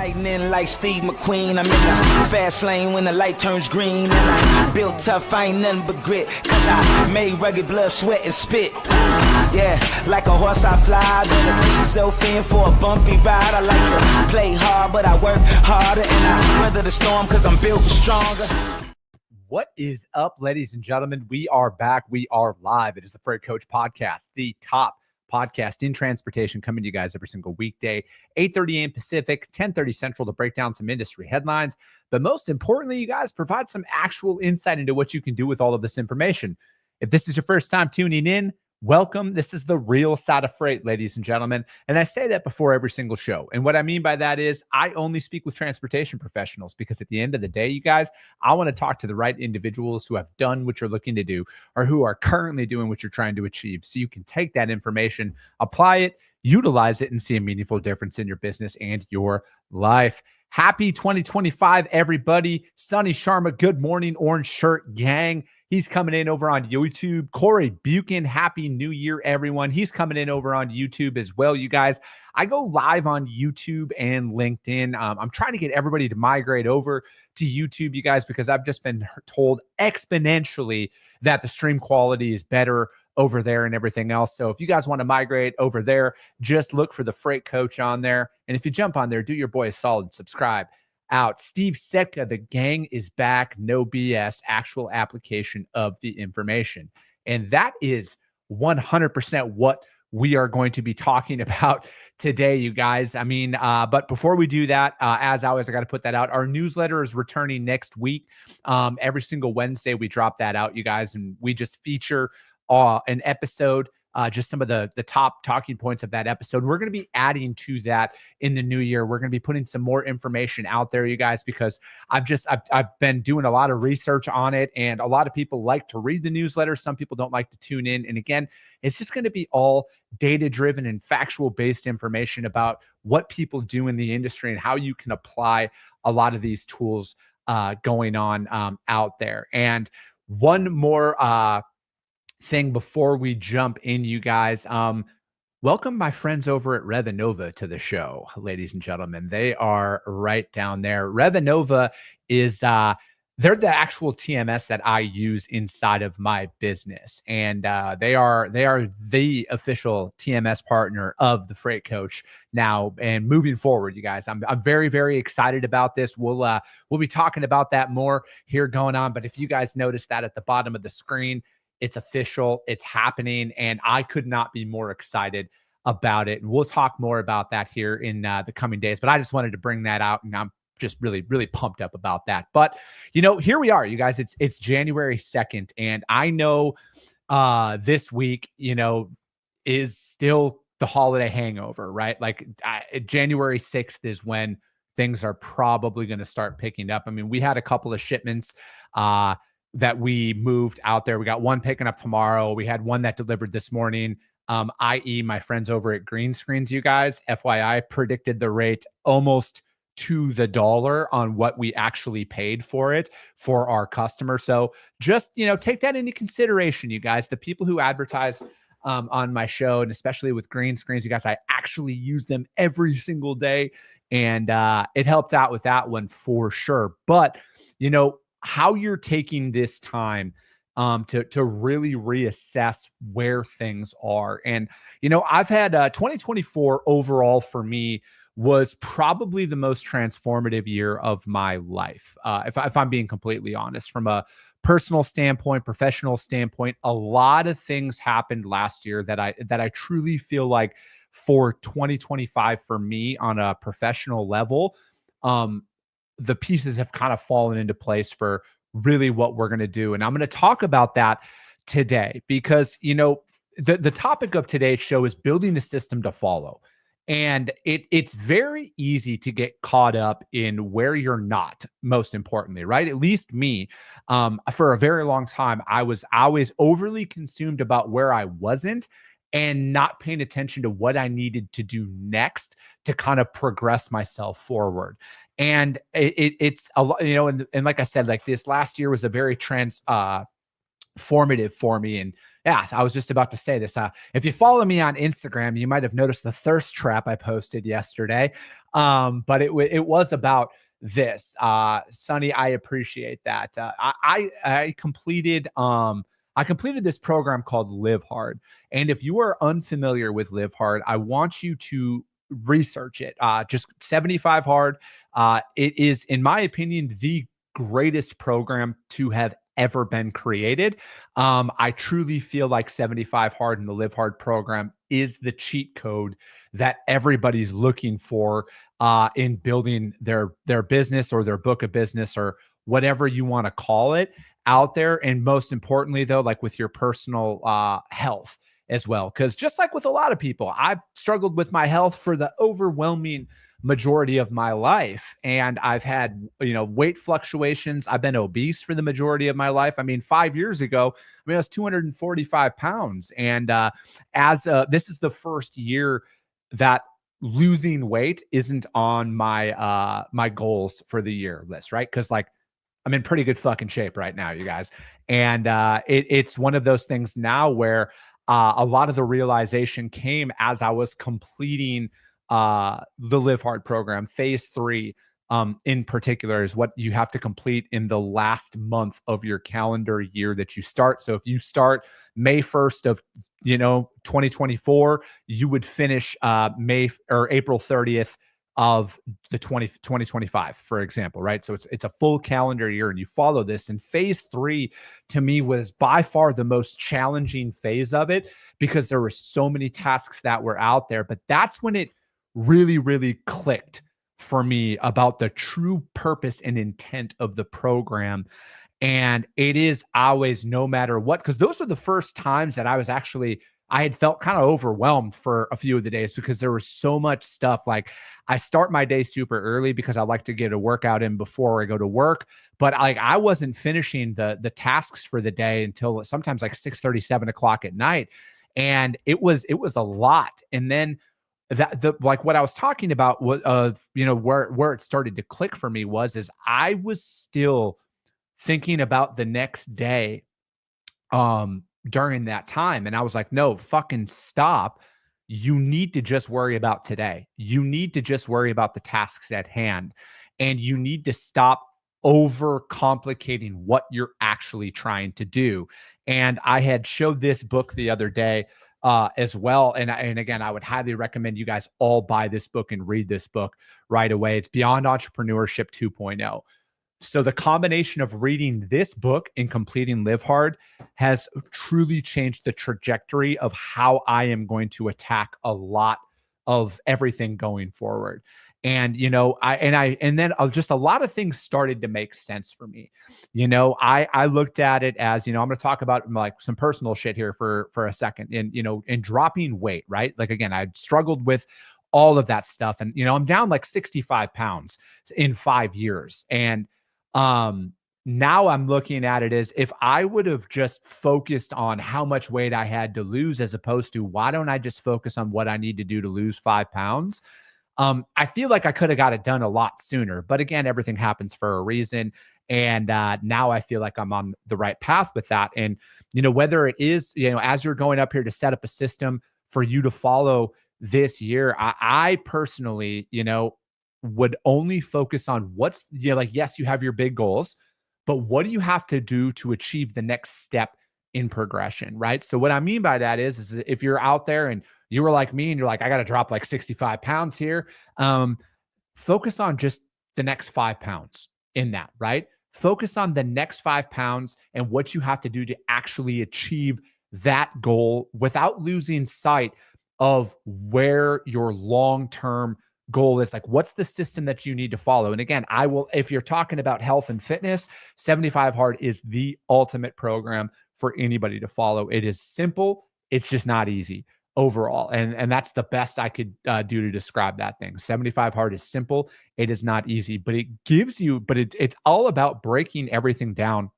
Lightning like Steve McQueen. I'm in the fast lane when the light turns green. And I built tough, I ain't nothing but grit. Cause I made rugged blood, sweat, and spit. Yeah, like a horse I fly. Better push yourself in for a bumpy ride. I like to play hard, but I work harder. And I weather the storm cause I'm built stronger. What is up, ladies and gentlemen? We are back. We are live. It is the Freight Coach Podcast, the top podcast in transportation, coming to you guys every single weekday, 8:30 a.m. Pacific, 10:30 Central, to break down some industry headlines. But most importantly, you guys provide some actual insight into what you can do with all of this information. If this is your first time tuning in, welcome. This is the real side of freight, ladies and gentlemen. And I say that before every single show. And what I mean by that is I only speak with transportation professionals, because at the end of the day, you guys, I want to talk to the right individuals who have done what you're looking to do or who are currently doing what you're trying to achieve. So you can take that information, apply it, utilize it, and see a meaningful difference in your business and your life. Happy 2025, everybody. Sonny Sharma, good morning, Orange Shirt Gang. He's coming in over on YouTube. Corey Buchan, happy new year, everyone. He's coming in over on YouTube as well, you guys. I go live on YouTube and LinkedIn. I'm trying to get everybody to migrate over to YouTube, you guys, because I've just been told exponentially that the stream quality is better over there and everything else. So if you guys want to migrate over there, just look for the Freight Coach on there. And if you jump on there, do your boy a solid and subscribe. Out. Steve Setka, the gang is back. No BS, actual application of the information. And that is 100% what we are going to be talking about today, you guys. I mean, but before we do that, as always, I got to put that out. Our newsletter is returning next week. Every single Wednesday, we drop that out, you guys, and we just feature an episode, just some of the top talking points of that episode. We're going to be adding to that in the new year. We're going to be putting some more information out there, you guys, because I've been doing a lot of research on it, and a lot of people like to read the newsletter. Some people don't like to tune in. And again, it's just going to be all data-driven and factual-based information about what people do in the industry and how you can apply a lot of these tools going on out there. And one more thing before we jump in, you guys. Welcome my friends over at Revinova to the show, ladies and gentlemen. They are right down there. Revinova is they're the actual TMS that I use inside of my business, and they are the official TMS partner of the Freight Coach now and moving forward, you guys. I'm very, very excited about this. We'll be talking about that more here going on. But if you guys notice that at the bottom of the screen, it's official, it's happening, and I could not be more excited about it. And we'll talk more about that here in the coming days. But I just wanted to bring that out, and I'm just really, really pumped up about that. But, you know, here we are, you guys. It's January 2nd, and I know this week, you know, is still the holiday hangover, right? Like January 6th is when things are probably going to start picking up. I mean, we had a couple of shipments that we moved out there. We got one picking up tomorrow. We had one that delivered this morning, i.e. my friends over at Green Screens, you guys, FYI, predicted the rate almost to the dollar on what we actually paid for it for our customer. So just, you know, take that into consideration, you guys. The people who advertise on my show, and especially with Green Screens, you guys, I actually use them every single day. And it helped out with that one for sure. But, you know, how you're taking this time to really reassess where things are. And, you know, I've had 2024 overall for me was probably the most transformative year of my life. If I'm being completely honest, from a personal standpoint, professional standpoint, a lot of things happened last year that I truly feel like for 2025 for me on a professional level, the pieces have kind of fallen into place for really what we're going to do. And I'm going to talk about that today because, you know, the topic of today's show is building a system to follow. And it's very easy to get caught up in where you're not, most importantly, right? At least me, for a very long time, I was always overly consumed about where I wasn't and not paying attention to what I needed to do next to kind of progress myself forward. And it's a lot, you know, and like I said, like this last year was a very formative for me. And, Yeah, I was just about to say this. If you follow me on Instagram, you might have noticed the thirst trap I posted yesterday. But it was about this. Sonny, I appreciate that. I completed this program called Live Hard. And if you are unfamiliar with Live Hard, I want you to research it. Just 75 Hard. It is, in my opinion, the greatest program to have ever been created. I truly feel like 75 Hard and the Live Hard program is the cheat code that everybody's looking for in building their business or their book of business or whatever you want to call it out there. And most importantly, though, like with your personal health as well. Because just like with a lot of people, I've struggled with my health for the overwhelming majority of my life, and I've had weight fluctuations. I've been obese for the majority of my life. I mean, 5 years ago, I was 245 pounds, and this is the first year that losing weight isn't on my my goals for the year list, right? Because like I'm in pretty good fucking shape right now, you guys. And it's one of those things now where a lot of the realization came as I was completing the Live Hard program. Phase 3, in particular, is what you have to complete in the last month of your calendar year that you start. So if you start May 1st of 2024, you would finish May or April 30th of the 2025, for example, right? So it's a full calendar year and you follow this. And phase 3 to me was by far the most challenging phase of it because there were so many tasks that were out there. But that's when it really, really clicked for me about the true purpose and intent of the program. And it is always, no matter what, because those were the first times that I had felt kind of overwhelmed for a few of the days because there was so much stuff. Like I start my day super early because I like to get a workout in before I go to work. But like I wasn't finishing the tasks for the day until sometimes like 6:30, 7 o'clock at night. And it was a lot. And then like what I was talking about was where it started to click for me is I was still thinking about the next day during that time. And I was like, no, fucking stop. You need to just worry about today. You need to just worry about the tasks at hand. And you need to stop over complicating what you're actually trying to do. And I had showed this book the other day as well. And again, I would highly recommend you guys all buy this book and read this book right away. It's Beyond Entrepreneurship 2.0. So the combination of reading this book and completing Live Hard has truly changed the trajectory of how I am going to attack a lot of everything going forward. And then just a lot of things started to make sense for me. I looked at it as, I'm going to talk about like some personal shit here for a second, and dropping weight, right? Like again, I struggled with all of that stuff, and I'm down like 65 pounds in 5 years, and now I'm looking at it as if I would have just focused on how much weight I had to lose, as opposed to why don't I just focus on what I need to do to lose 5 pounds? I feel like I could have got it done a lot sooner, but again, everything happens for a reason. And now I feel like I'm on the right path with that. And, whether it is, as you're going up here to set up a system for you to follow this year, I personally, would only focus on what's, like, yes, you have your big goals, but what do you have to do to achieve the next step in progression, right? So what I mean by that is if you're out there and you were like me and you're like, I got to drop like 65 pounds here, focus on just the next 5 pounds in that, right? Focus on the next 5 pounds and what you have to do to actually achieve that goal without losing sight of where your long-term goal is. Like, what's the system that you need to follow? And again, if you're talking about health and fitness, 75 Hard is the ultimate program for anybody to follow. It is simple. It's just not easy overall. And that's the best I could do to describe that thing. 75 Hard is simple. It is not easy, but it gives you, it's all about breaking everything down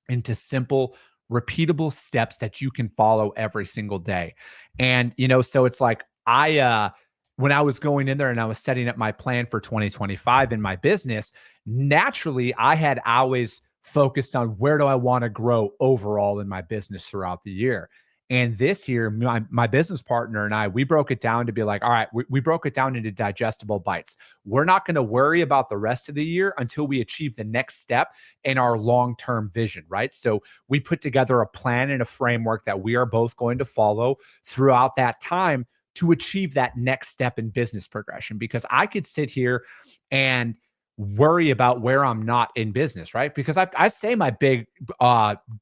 into simple, repeatable steps that you can follow every single day. And, so it's like, when I was going in there and I was setting up my plan for 2025 in my business, naturally I had always focused on where do I want to grow overall in my business throughout the year. And this year, my business partner and I, we broke it down to be like, all right, we broke it down into digestible bites. We're not going to worry about the rest of the year until we achieve the next step in our long-term vision, right? So we put together a plan and a framework that we are both going to follow throughout that time to achieve that next step in business progression. Because I could sit here and worry about where I'm not in business, right? Because I say my big,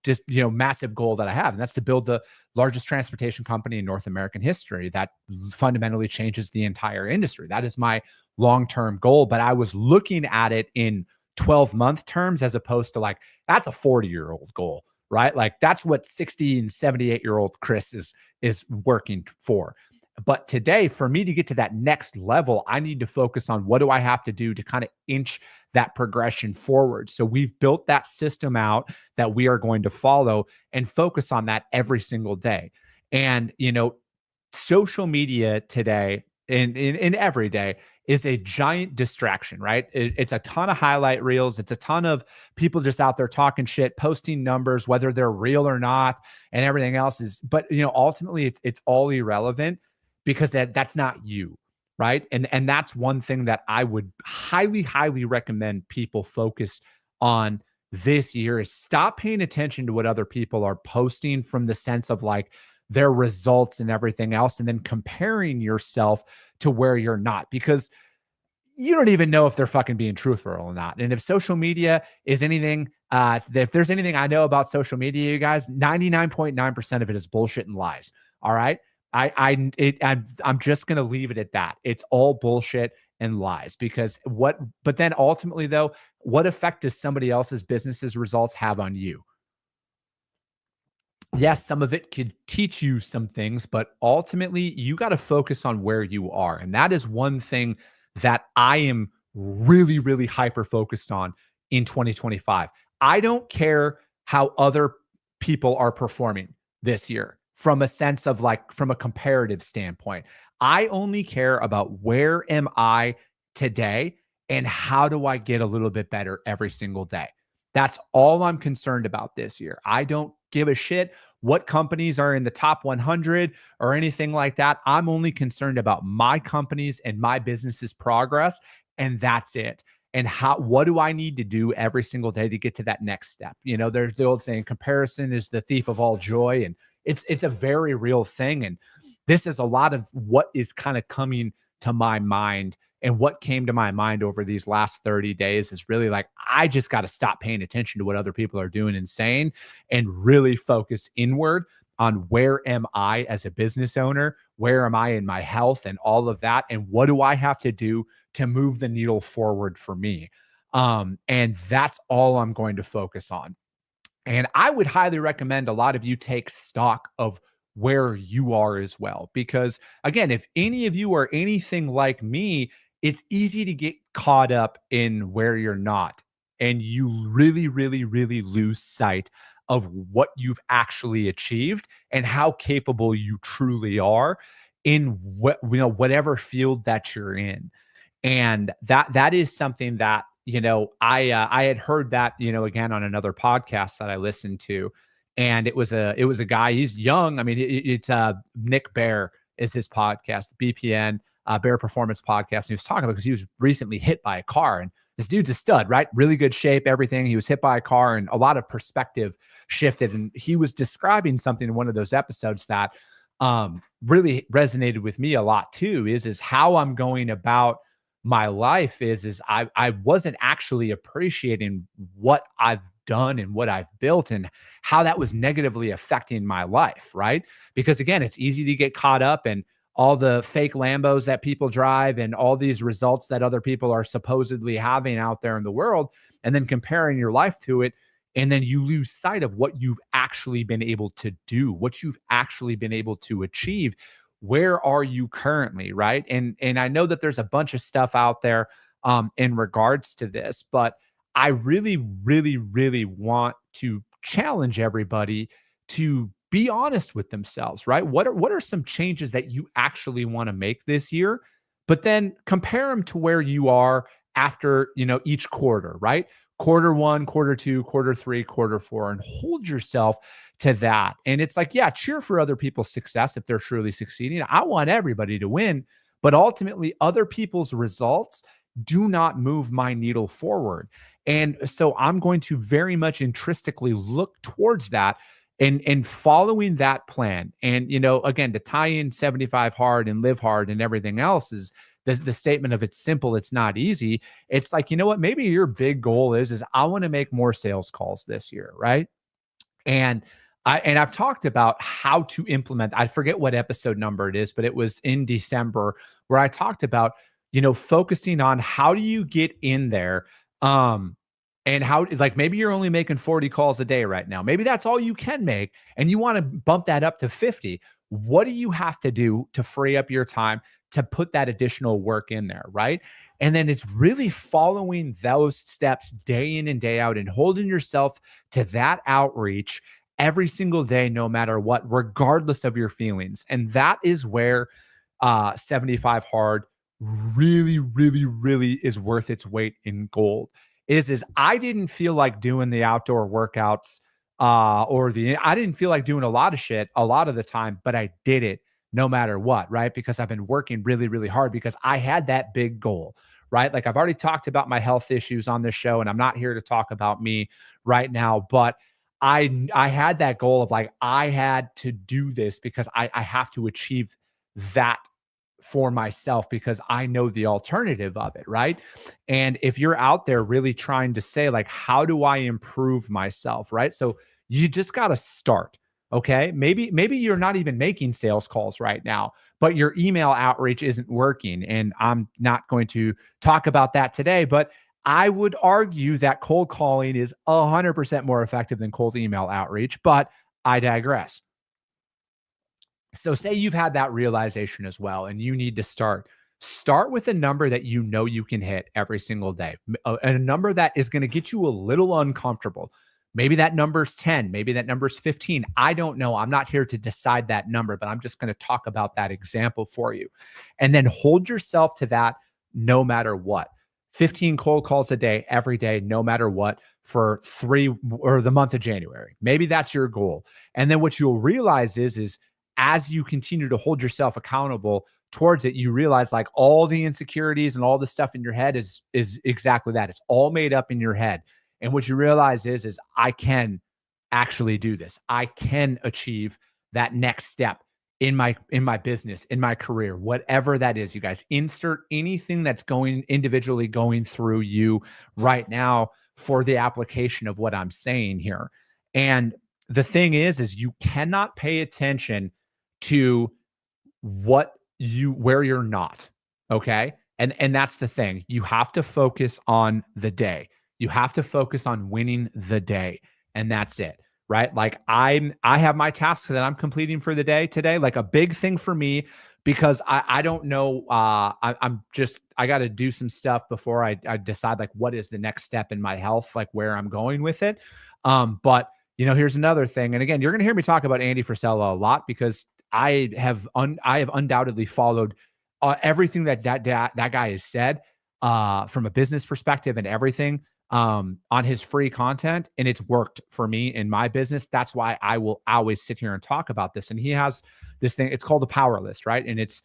just, massive goal that I have, and that's to build the largest transportation company in North American history that fundamentally changes the entire industry. That is my long-term goal. But I was looking at it in 12-month terms as opposed to like, that's a 40-year-old goal, right? Like that's what 60 and 78-year-old Chris is working for. But today, for me to get to that next level, I need to focus on what do I have to do to kind of inch that progression forward. So we've built that system out that we are going to follow and focus on that every single day. And, social media today in every day is a giant distraction, right? It's a ton of highlight reels. It's a ton of people just out there talking shit, posting numbers, whether they're real or not, and everything else is, but ultimately it's all irrelevant because that's not you, right? And that's one thing that I would highly, highly recommend people focus on this year is stop paying attention to what other people are posting from the sense of like their results and everything else, and then comparing yourself to where you're not, because you don't even know if they're fucking being truthful or not. And if social media is anything, if there's anything I know about social media, you guys, 99.9% of it is bullshit and lies. All right. I'm just going to leave it at that. It's all bullshit and lies but then ultimately though, what effect does somebody else's business's results have on you? Yes, some of it could teach you some things, but ultimately you got to focus on where you are. And that is one thing that I am really, really hyper focused on in 2025. I don't care how other people are performing this year from a sense of like, from a comparative standpoint. I only care about where am I today and how do I get a little bit better every single day. That's all I'm concerned about this year. I don't give a shit what companies are in the top 100 or anything like that. I'm only concerned about my company's and my business's progress, and that's it. And what do I need to do every single day to get to that next step? There's the old saying, comparison is the thief of all joy, and it's a very real thing. And this is a lot of what is kind of coming to my mind. And what came to my mind over these last 30 days is really like, I just got to stop paying attention to what other people are doing and saying and really focus inward on where am I as a business owner? Where am I in my health and all of that? And what do I have to do to move the needle forward for me? And that's all I'm going to focus on. And I would highly recommend a lot of you take stock of where you are as well. Because again, if any of you are anything like me, it's easy to get caught up in where you're not. And you really, really, really lose sight of what you've actually achieved and how capable you truly are in whatever field that you're in. And that is something that, I had heard that, again, on another podcast that I listened to. And it was a guy, he's young. I mean, it's Nick Bear is his podcast, BPN, Bear Performance Podcast. And he was talking about, because he was recently hit by a car, and this dude's a stud, right? Really good shape, everything. He was hit by a car and a lot of perspective shifted. And he was describing something in one of those episodes that really resonated with me a lot too, is how I'm going about my life is I wasn't actually appreciating what I've done and what I've built and how that was negatively affecting my life, right? Because again, it's easy to get caught up in all the fake Lambos that people drive and all these results that other people are supposedly having out there in the world, and then comparing your life to it. And then you lose sight of what you've actually been able to do, what you've actually been able to achieve. Where are you currently, right? And I know that there's a bunch of stuff out there in regards to this, but I really, really, really want to challenge everybody to be honest with themselves, right? What are some changes that you actually want to make this year? But then compare them to where you are after, each quarter, right? quarter one, quarter two, quarter three, quarter four, and hold yourself to that. And it's like, yeah, cheer for other people's success if they're truly succeeding. I want everybody to win, but ultimately, other people's results do not move my needle forward. And so I'm going to very much intrinsically look towards that and following that plan. And, again, to tie in 75 hard and live hard and everything else is the statement of it's simple, it's not easy. It's like, you know what, maybe your big goal is I want to make more sales calls this year, right? And I've talked about how to implement. I forget what episode number it is, but it was in December where I talked about, focusing on how do you get in there, and how, like, maybe you're only making 40 calls a day right now. Maybe that's all you can make, and you want to bump that up to 50. What do you have to do to free up your time to put that additional work in there, right? And then it's really following those steps day in and day out and holding yourself to that outreach every single day, no matter what, regardless of your feelings. And that is where 75 hard really, really, really is worth its weight in gold. Is I didn't feel like doing the outdoor workouts I didn't feel like doing a lot of shit a lot of the time, but I did it no matter what, right? Because I've been working really, really hard because I had that big goal, right? Like, I've already talked about my health issues on this show, and I'm not here to talk about me right now, but I had that goal of, like, I had to do this because I have to achieve that for myself because I know the alternative of it, right? And if you're out there really trying to say, like, how do I improve myself, right? So you just got to start. Okay. Maybe you're not even making sales calls right now, but your email outreach isn't working. And I'm not going to talk about that today, but I would argue that cold calling is 100% more effective than cold email outreach, but I digress. So say you've had that realization as well, and you need to start with a number that you know you can hit every single day, a number that is going to get you a little uncomfortable. Maybe that number's 10, maybe that number's 15. I don't know. I'm not here to decide that number, but I'm just going to talk about that example for you. And then hold yourself to that no matter what. 15 cold calls a day, every day, no matter what, for the month of January. Maybe that's your goal. And then what you'll realize is as you continue to hold yourself accountable towards it, you realize, like, all the insecurities and all the stuff in your head is exactly that. It's all made up in your head. And what you realize is I can actually do this. I can achieve that next step in my business, in my career, whatever that is. You guys insert anything that's individually going through you right now for the application of what I'm saying here. And the thing is you cannot pay attention to where you're not. Okay. And that's the thing. You have to focus on the day. You have to focus on winning the day. And that's it. Right. Like, I have my tasks that I'm completing for the day today. Like, a big thing for me, because I don't know. I got to do some stuff before I decide, like, what is the next step in my health, like where I'm going with it. But here's another thing. And again, you're going to hear me talk about Andy Frisella a lot because I have undoubtedly followed everything that guy has said from a business perspective and everything on his free content, and it's worked for me in my business. That's why I will always sit here and talk about this. And he has this thing, it's called the power list, right? And it's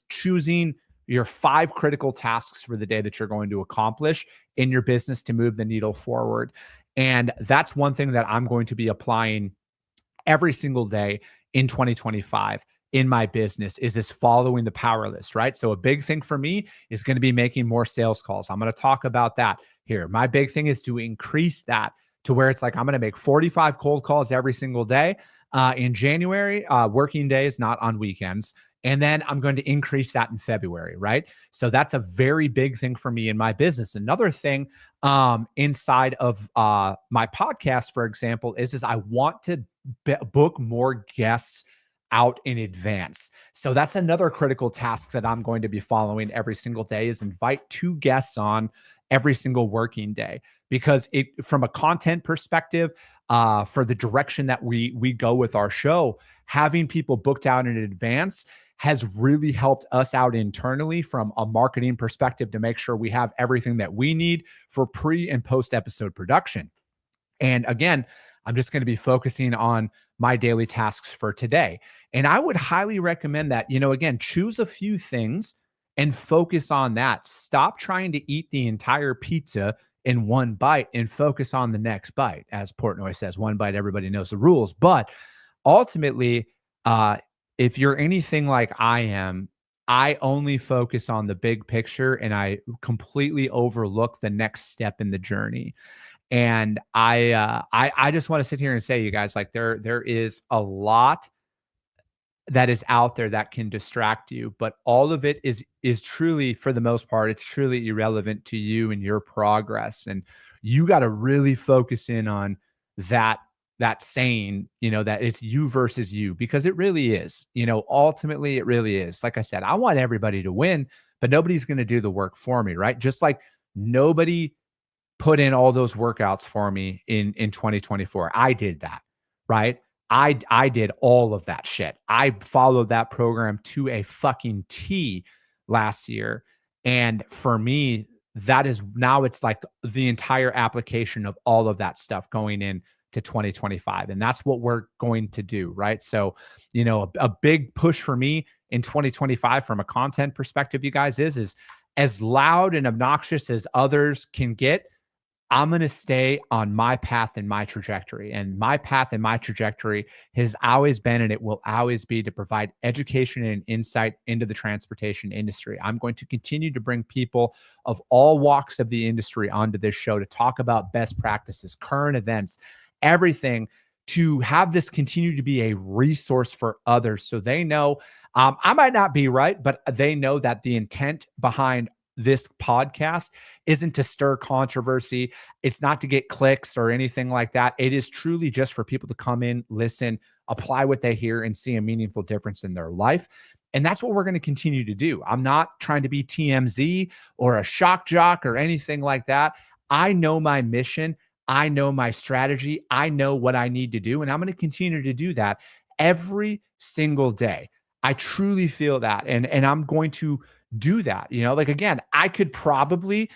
choosing your 5 critical tasks for the day that you're going to accomplish in your business to move the needle forward. And that's one thing that I'm going to be applying every single day in 2025 in my business, is this following the power list, right? So a big thing for me is going to be making more sales calls. I'm going to talk about that here. My big thing is to increase that to where it's like, I'm going to make 45 cold calls every single day in January, working days, not on weekends. And then I'm going to increase that in February, right? So that's a very big thing for me in my business. Another thing inside of my podcast, for example, is I want to book more guests out in advance. So that's another critical task that I'm going to be following every single day, is invite 2 guests on every single working day, because from a content perspective, for the direction that we go with our show, having people booked out in advance has really helped us out internally from a marketing perspective to make sure we have everything that we need for pre and post episode production. And again, I'm just going to be focusing on my daily tasks for today. And I would highly recommend that, again, choose a few things and focus on that. Stop trying to eat the entire pizza in one bite and focus on the next bite. As Portnoy says, one bite, everybody knows the rules. But ultimately, if you're anything like I am, I only focus on the big picture and I completely overlook the next step in the journey. And I just want to sit here and say, you guys, like there is a lot that is out there that can distract you, but all of it is truly, for the most part, it's truly irrelevant to you and your progress. And you got to really focus in on that saying, that it's you versus you, because it really is. Ultimately it really is. Like I said, I want everybody to win, but nobody's going to do the work for me, right? Just like nobody put in all those workouts for me in 2024. I did that, right? I did all of that shit. I followed that program to a fucking T last year. And for me, that is now it's like the entire application of all of that stuff going in to 2025. And that's what we're going to do, right? So, a big push for me in 2025 from a content perspective, you guys, is as loud and obnoxious as others can get. I'm going to stay on my path and my trajectory. And my path and my trajectory has always been, and it will always be, to provide education and insight into the transportation industry. I'm going to continue to bring people of all walks of the industry onto this show to talk about best practices, current events, everything, to have this continue to be a resource for others. So they know, I might not be right, but they know that the intent behind this podcast isn't to stir controversy. It's not to get clicks or anything like that. It is truly just for people to come in, listen, apply what they hear, and see a meaningful difference in their life. And that's what we're going to continue to do. I'm not trying to be TMZ or a shock jock or anything like that. I know my mission. I know my strategy. I know what I need to do. And I'm going to continue to do that every single day. I truly feel that. And I'm going to do that. Like, again, I could probably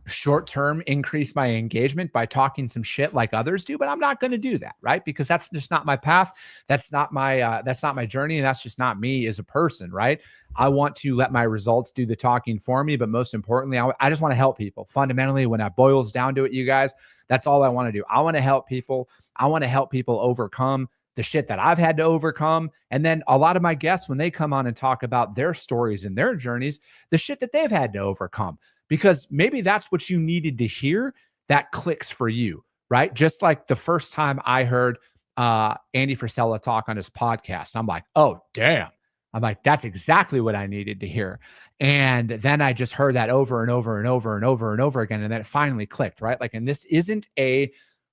short term increase my engagement by talking some shit like others do, but I'm not going to do that, right? Because that's just not my path. That's not my journey, and that's just not me as a person, right? I want to let my results do the talking for me, but most importantly, I just want to help people. Fundamentally, when it boils down to it, you guys, that's all I want to do. I want to help people. I want to help people overcome the shit that I've had to overcome. And then a lot of my guests, when they come on and talk about their stories and their journeys, the shit that they've had to overcome, because maybe that's what you needed to hear that clicks for you, right? Just like the first time I heard Andy Frisella talk on his podcast, I'm like, oh, damn. I'm like, that's exactly what I needed to hear. And then I just heard that over and over and over and over and over again. And then it finally clicked, right? Like, and this isn't a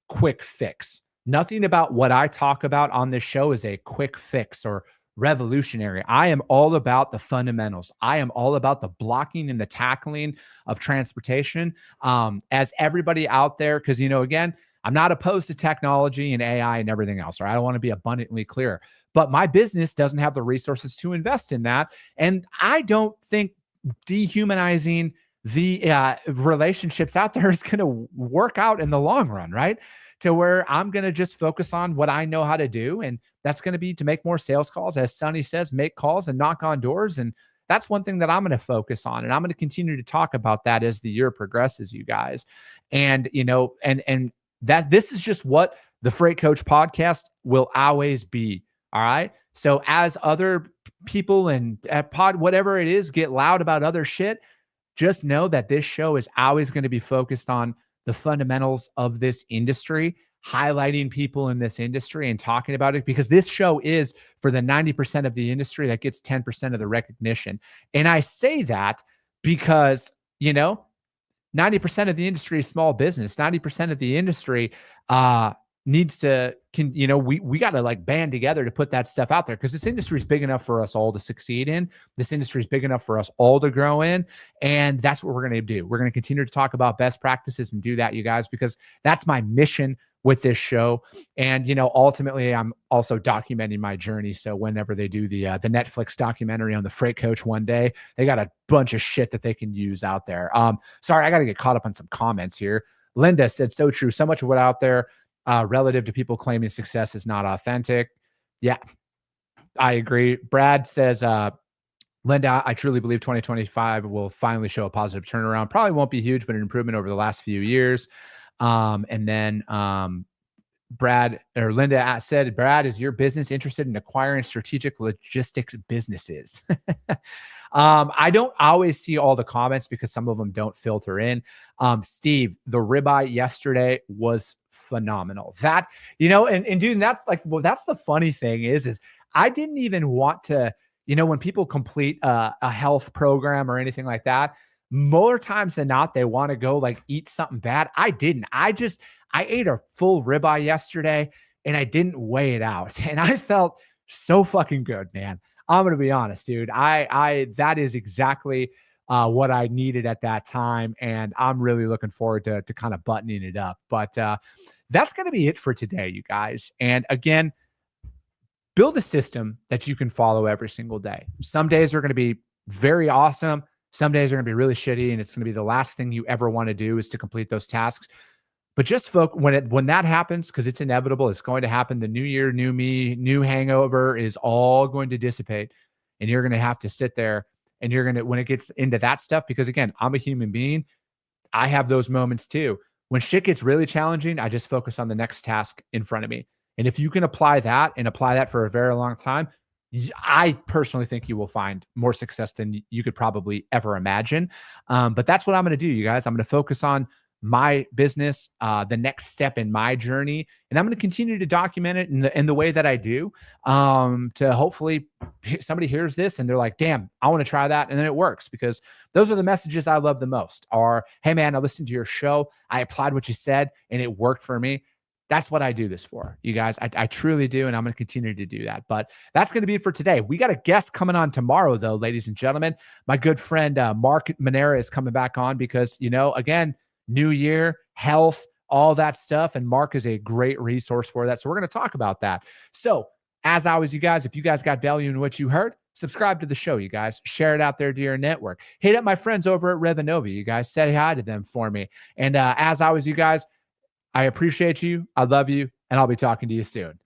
quick fix. Nothing about what I talk about on this show is a quick fix or revolutionary. I am all about the fundamentals. I am all about the blocking and the tackling of transportation. As everybody out there, because, again, I'm not opposed to technology and AI and everything else, right? I don't want to be abundantly clear, but my business doesn't have the resources to invest in that. And I don't think dehumanizing the relationships out there is going to work out in the long run, right? To where I'm going to just focus on what I know how to do. And that's going to be to make more sales calls. As Sonny says, make calls and knock on doors. And that's one thing that I'm going to focus on. And I'm going to continue to talk about that as the year progresses, you guys. And, and that this is just what the Freight Coach podcast will always be. All right. So as other people and at whatever it is, get loud about other shit, just know that this show is always going to be focused on the fundamentals of this industry, highlighting people in this industry and talking about it, because this show is for the 90% of the industry that gets 10% of the recognition. And I say that because, 90% of the industry is small business. 90% of the industry, needs to, we got to like band together to put that stuff out there, because this industry is big enough for us all to succeed in. This industry is big enough for us all to grow in. And that's what we're going to do. We're going to continue to talk about best practices and do that, you guys, because that's my mission with this show. And, ultimately I'm also documenting my journey. So whenever they do the Netflix documentary on the freight coach one day, they got a bunch of shit that they can use out there. Sorry, I got to get caught up on some comments here. Linda said, so true. So much of what out there relative to people claiming success is not authentic. Yeah, I agree. Brad says, Linda, I truly believe 2025 will finally show a positive turnaround. Probably won't be huge, but an improvement over the last few years. And then Brad or Linda said, Brad, is your business interested in acquiring strategic logistics businesses? I don't always see all the comments because some of them don't filter in. Steve, the ribeye yesterday was phenomenal. That, and dude, that's like, well, that's the funny thing is I didn't even want to, when people complete a health program or anything like that, more times than not, they want to go like eat something bad. I didn't. I ate a full ribeye yesterday and I didn't weigh it out. And I felt so fucking good, man. I'm going to be honest, dude. That is exactly what I needed at that time. And I'm really looking forward to kind of buttoning it up. But that's going to be it for today, you guys. And again, build a system that you can follow every single day. Some days are going to be very awesome. Some days are going to be really shitty, and it's going to be the last thing you ever want to do is to complete those tasks. But just when that happens, because it's inevitable, it's going to happen. The new year, new me, new hangover is all going to dissipate, and you're going to have to sit there and you're going to, when it gets into that stuff, because again, I'm a human being. I have those moments too. When shit gets really challenging, I just focus on the next task in front of me. And if you can apply that for a very long time, I personally think you will find more success than you could probably ever imagine. But that's what I'm going to do, you guys. I'm going to focus on my business, the next step in my journey, and I'm going to continue to document it in the way that I do, to hopefully somebody hears this and they're like, damn, I want to try that. And then it works, because those are the messages I love the most are, hey man, I listened to your show. I applied what you said and it worked for me. That's what I do this for, you guys. I truly do, and I'm going to continue to do that. But that's going to be it for today. We got a guest coming on tomorrow, though, ladies and gentlemen. My good friend Mark Manera is coming back on because, again, new year, health, all that stuff, and Mark is a great resource for that. So we're going to talk about that. So as always, you guys, if you guys got value in what you heard, subscribe to the show, you guys. Share it out there to your network. Hit up my friends over at Revenova. You guys, say hi to them for me. And as always, you guys, I appreciate you. I love you. And I'll be talking to you soon.